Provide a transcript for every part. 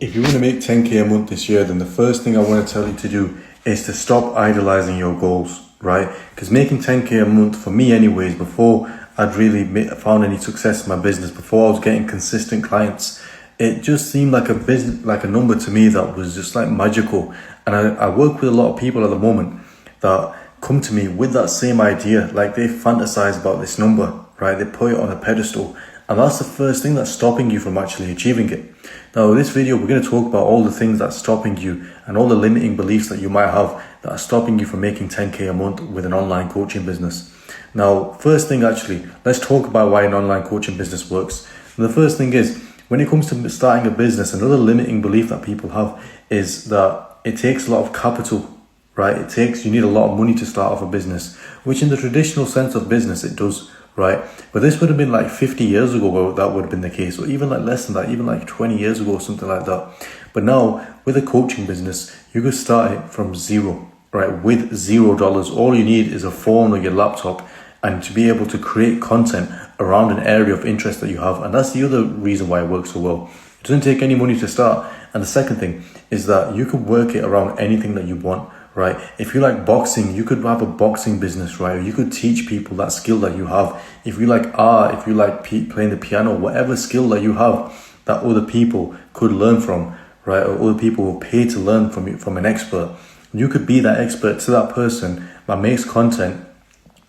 If you want to make 10K a month this year, then the first thing I want to tell you to do is to stop idolizing your goals, right? Because making 10K a month, for me anyways, before I'd really found any success in my business, before I was getting consistent clients, it just seemed like a business, like a number to me that was just like magical. And I work with a lot of people at the moment that come to me with that same idea, like they fantasize about this number, right? They put it on a pedestal. And that's the first thing that's stopping you from actually achieving it. Now, in this video, we're going to talk about all the things that's stopping you and all the limiting beliefs that you might have that are stopping you from making 10K a month with an online coaching business. Now, first thing actually, let's talk about why an online coaching business works. And the first thing is, when it comes to starting a business, another limiting belief that people have is that it takes a lot of capital, right? You need a lot of money to start off a business, which in the traditional sense of business, it does. Right, but this would have been like 50 years ago that would have been the case, or even like less than that, even like 20 years ago, something like that. But now with a coaching business, you could start it from zero, right? With $0, all you need is a phone or your laptop, and to be able to create content around an area of interest that you have. And that's the other reason why it works so well. It doesn't take any money to start. And the second thing is that you can work it around anything that you want. Right? If you like boxing, you could have a boxing business, right? Or you could teach people that skill that you have. If you like art, if you like playing the piano, whatever skill that you have that other people could learn from, right? Or other people will pay to learn from an expert. You could be that expert to that person that makes content,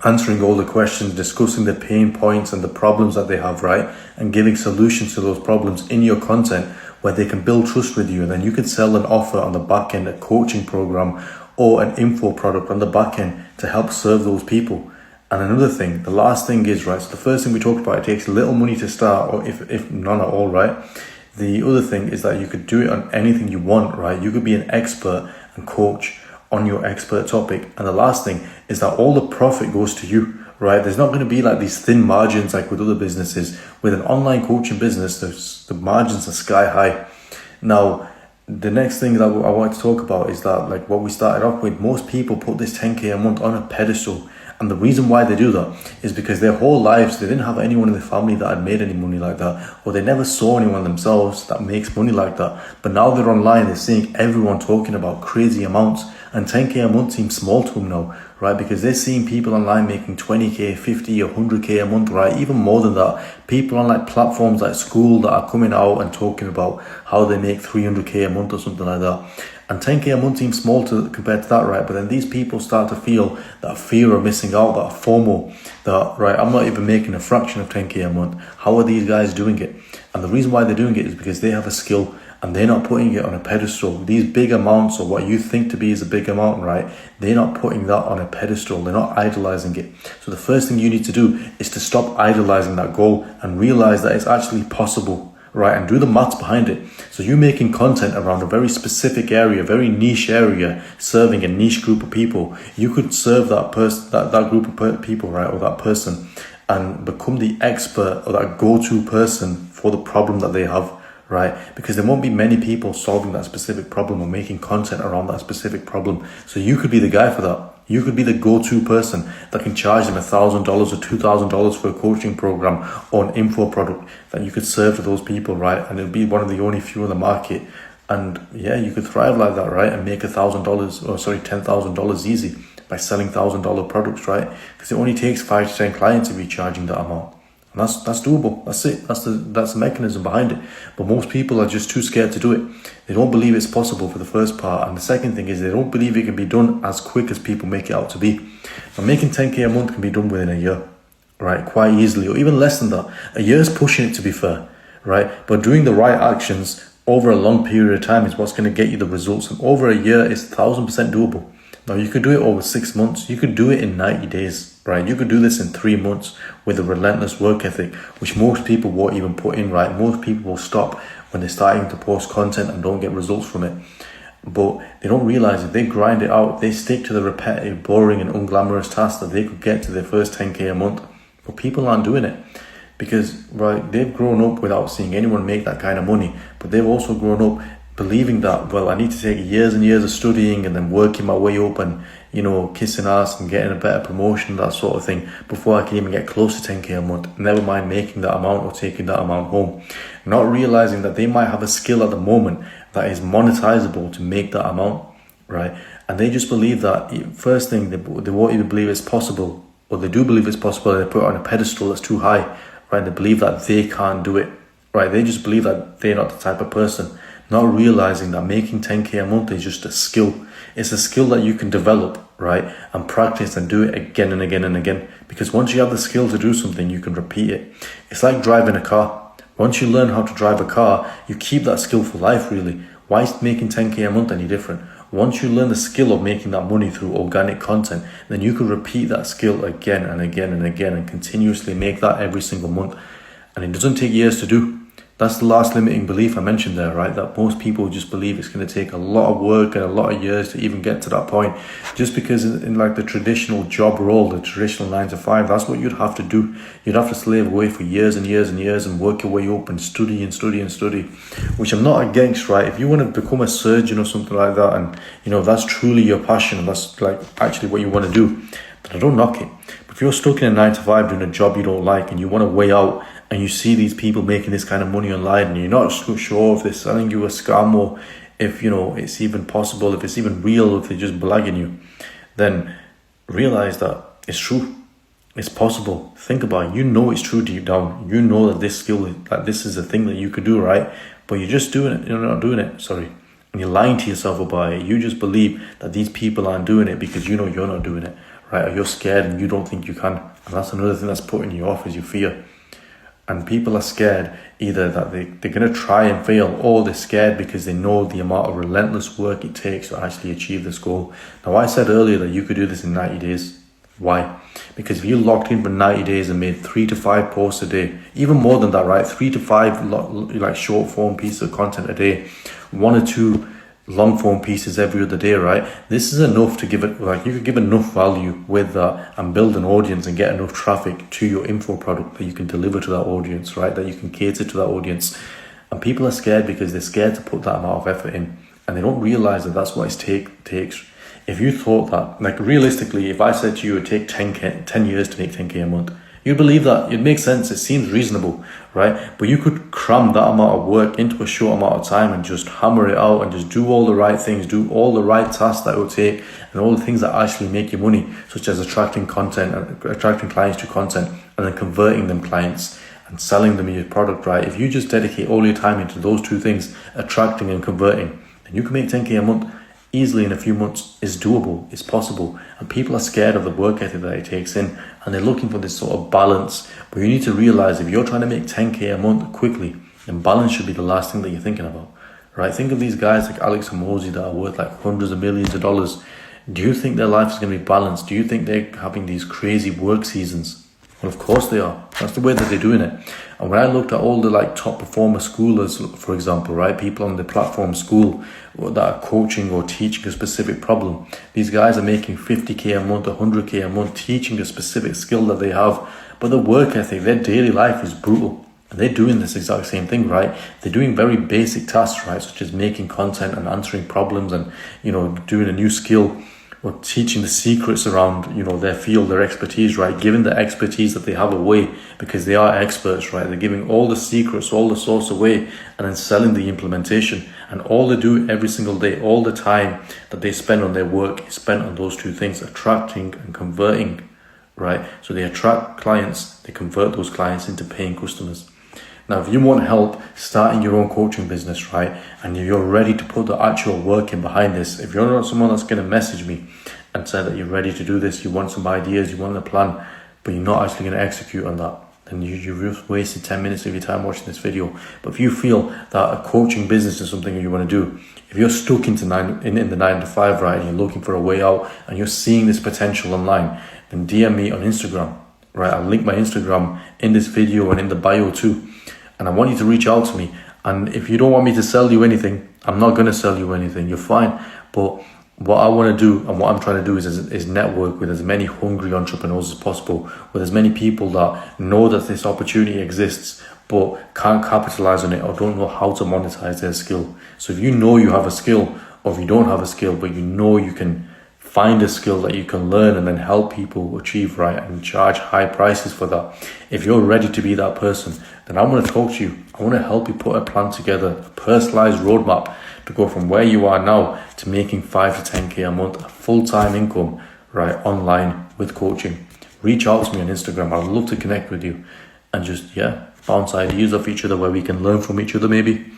answering all the questions, discussing the pain points and the problems that they have, right? And giving solutions to those problems in your content where they can build trust with you. And then you can sell an offer on the back end, a coaching program, or an info product on the back end to help serve those people. And another thing, the last thing is, right, so the first thing we talked about, it takes little money to start, or if none at all, right? The other thing is that you could do it on anything you want, right? You could be an expert and coach on your expert topic. And the last thing is that all the profit goes to you, right? There's not going to be like these thin margins like with other businesses. With an online coaching business, the margins are sky high. Now, the next thing that I want to talk about is that, like what we started off with, most people put this 10K a month on a pedestal. And the reason why they do that is because their whole lives, they didn't have anyone in their family that had made any money like that, or they never saw anyone themselves that makes money like that. But now they're online, they're seeing everyone talking about crazy amounts, and 10K a month seems small to them now, right? Because they're seeing people online making 20K, 50 or 100K a month, right? Even more than that. People on like platforms like School that are coming out and talking about how they make 300K a month or something like that. And 10K a month seems small compared to that, right? But then these people start to feel that fear of missing out, that FOMO, that, right, I'm not even making a fraction of 10K a month. How are these guys doing it? And the reason why they're doing it is because they have a skill and they're not putting it on a pedestal. These big amounts, or what you think to be is a big amount, right? They're not putting that on a pedestal. They're not idolizing it. So the first thing you need to do is to stop idolizing that goal and realize that it's actually possible, right? And do the maths behind it. So you're making content around a very specific area, very niche area, serving a niche group of people. You could serve that person, that group of people, right? Or that person, and become the expert or that go-to person for the problem that they have, right? Because there won't be many people solving that specific problem or making content around that specific problem. So you could be the guy for that. You could be the go-to person that can charge them $1,000 or $2,000 for a coaching program or an info product that you could serve to those people, right? And it'll be one of the only few in the market. And yeah, you could thrive like that, right? And make $10,000 easy by selling $1,000 products, right? Because it only takes 5 to 10 clients if you're charging that amount. And that's doable. That's it. That's the mechanism behind it. But most people are just too scared to do it. They don't believe it's possible for the first part. And the second thing is they don't believe it can be done as quick as people make it out to be. Now, making 10K a month can be done within a year, right? Quite easily, or even less than that. A year's pushing it, to be fair, right? But doing the right actions over a long period of time is what's going to get you the results. And over a year is 1,000% doable. Now, you could do it over 6 months. You could do it in 90 days, right? You could do this in 3 months with a relentless work ethic, which most people won't even put in, right? Most people will stop when they're starting to post content and don't get results from it. But they don't realize if they grind it out, they stick to the repetitive, boring and unglamorous tasks, that they could get to their first 10K a month. But people aren't doing it because, right, they've grown up without seeing anyone make that kind of money. But they've also grown up believing that, well, I need to take years and years of studying and then working my way up and, kissing ass and getting a better promotion, that sort of thing, before I can even get close to 10k a month. Never mind making that amount or taking that amount home. Not realizing that they might have a skill at the moment that is monetizable to make that amount, right? And they just believe that, first thing, they won't even believe it's possible, or they do believe it's possible, and they put it on a pedestal that's too high, right? They believe that they can't do it, right? They just believe that they're not the type of person, not realizing that making 10k a month is just a skill. It's a skill that you can develop, right? And practice and do it again and again and again. Because once you have the skill to do something, you can repeat it. It's like driving a car. Once you learn how to drive a car, you keep that skill for life, really. Why is making 10k a month any different? Once you learn the skill of making that money through organic content, then you can repeat that skill again and again and again and continuously make that every single month. And it doesn't take years to do. That's the last limiting belief I mentioned there, right? That most people just believe it's going to take a lot of work and a lot of years to even get to that point. Just because in like the traditional job role, the traditional 9 to 5, that's what you'd have to do. You'd have to slave away for years and years and years and work your way up and study and study and study, which I'm not against, right? If you want to become a surgeon or something like that, and if that's truly your passion and that's like actually what you want to do, then I don't knock it. But if you're stuck in a 9 to 5 doing a job you don't like and you want to weigh out, and you see these people making this kind of money online and you're not sure if they're selling you a scam or if, it's even possible, if it's even real, if they're just blagging you, then realize that it's true. It's possible. Think about it. It's true deep down. You know that this skill, that this is a thing that you could do, right? But you're just doing it. You're not doing it. Sorry. And you're lying to yourself about it. You just believe that these people aren't doing it because you're not doing it, right? Or you're scared and you don't think you can. And that's another thing that's putting you off, is your fear. And people are scared either that they're going to try and fail, or they're scared because they know the amount of relentless work it takes to actually achieve this goal. Now, I said earlier that you could do this in 90 days. Why? Because if you locked in for 90 days and made 3 to 5 posts a day, even more than that, right? 3 to 5 like short form pieces of content a day, 1 or 2 long form pieces every other day, right? This is enough to give it, like you could give enough value with that and build an audience and get enough traffic to your info product that you can deliver to that audience, right? That you can cater to that audience. And people are scared because they're scared to put that amount of effort in, and they don't realize that that's what it takes. If you thought that, like realistically, if I said to you it would take 10 years to make 10k a month, you'd believe that. It makes sense. It seems reasonable, right? But you could cram that amount of work into a short amount of time and just hammer it out and just do all the right things, do all the right tasks that it would take, and all the things that actually make you money, such as attracting clients to content and then converting them clients and selling them your product, right? If you just dedicate all your time into those 2 things, attracting and converting, then you can make 10k a month easily in a few months. Is doable, it's possible. And people are scared of the work ethic that it takes in, and they're looking for this sort of balance. But you need to realize, if you're trying to make 10k a month quickly, then balance should be the last thing that you're thinking about, right? Think of these guys like Alex and Mosey that are worth like hundreds of millions of dollars. Do you think their life is going to be balanced? Do you think they're having these crazy work seasons? Well, of course they are. That's the way that they're doing it. And when I looked at all the like top performer schoolers, for example, right, people on the platform school that are coaching or teaching a specific problem, these guys are making 50k a month, 100k a month, teaching a specific skill that they have. But the work ethic, their daily life is brutal. And they're doing this exact same thing, right? They're doing very basic tasks, right, such as making content and answering problems and, doing a new skill, or teaching the secrets around, their field, their expertise, right? Giving the expertise that they have away because they are experts, right? They're giving all the secrets, all the source away, and then selling the implementation. And all they do every single day, all the time that they spend on their work is spent on those 2 things, attracting and converting, right? So they attract clients, they convert those clients into paying customers. Now, if you want help starting your own coaching business, right, and you're ready to put the actual work in behind this, if you're not someone that's going to message me and say that you're ready to do this, you want some ideas, you want a plan, but you're not actually going to execute on that, then you've just wasted 10 minutes of your time watching this video. But if you feel that a coaching business is something you want to do, if you're stuck in the 9 to 5, right, and you're looking for a way out and you're seeing this potential online, then DM me on Instagram, right? I'll link my Instagram in this video and in the bio too. And I want you to reach out to me. And if you don't want me to sell you anything, I'm not going to sell you anything. You're fine. But what I want to do and what I'm trying to do is network with as many hungry entrepreneurs as possible, with as many people that know that this opportunity exists, but can't capitalize on it or don't know how to monetize their skill. So if you know you have a skill, or if you don't have a skill, but you know you can find a skill that you can learn and then help people achieve, right, and charge high prices for that. If you're ready to be that person, then I want to talk to you. I want to help you put a plan together, a personalized roadmap to go from where you are now to making 5 to 10K a month, a full-time income, right, online with coaching. Reach out to me on Instagram. I'd love to connect with you and just, bounce ideas off each other where we can learn from each other maybe.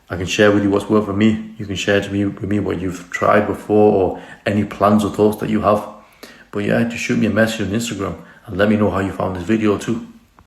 I can share with you what's worked for me. You can share with me what you've tried before or any plans or thoughts that you have. But just shoot me a message on Instagram and let me know how you found this video too.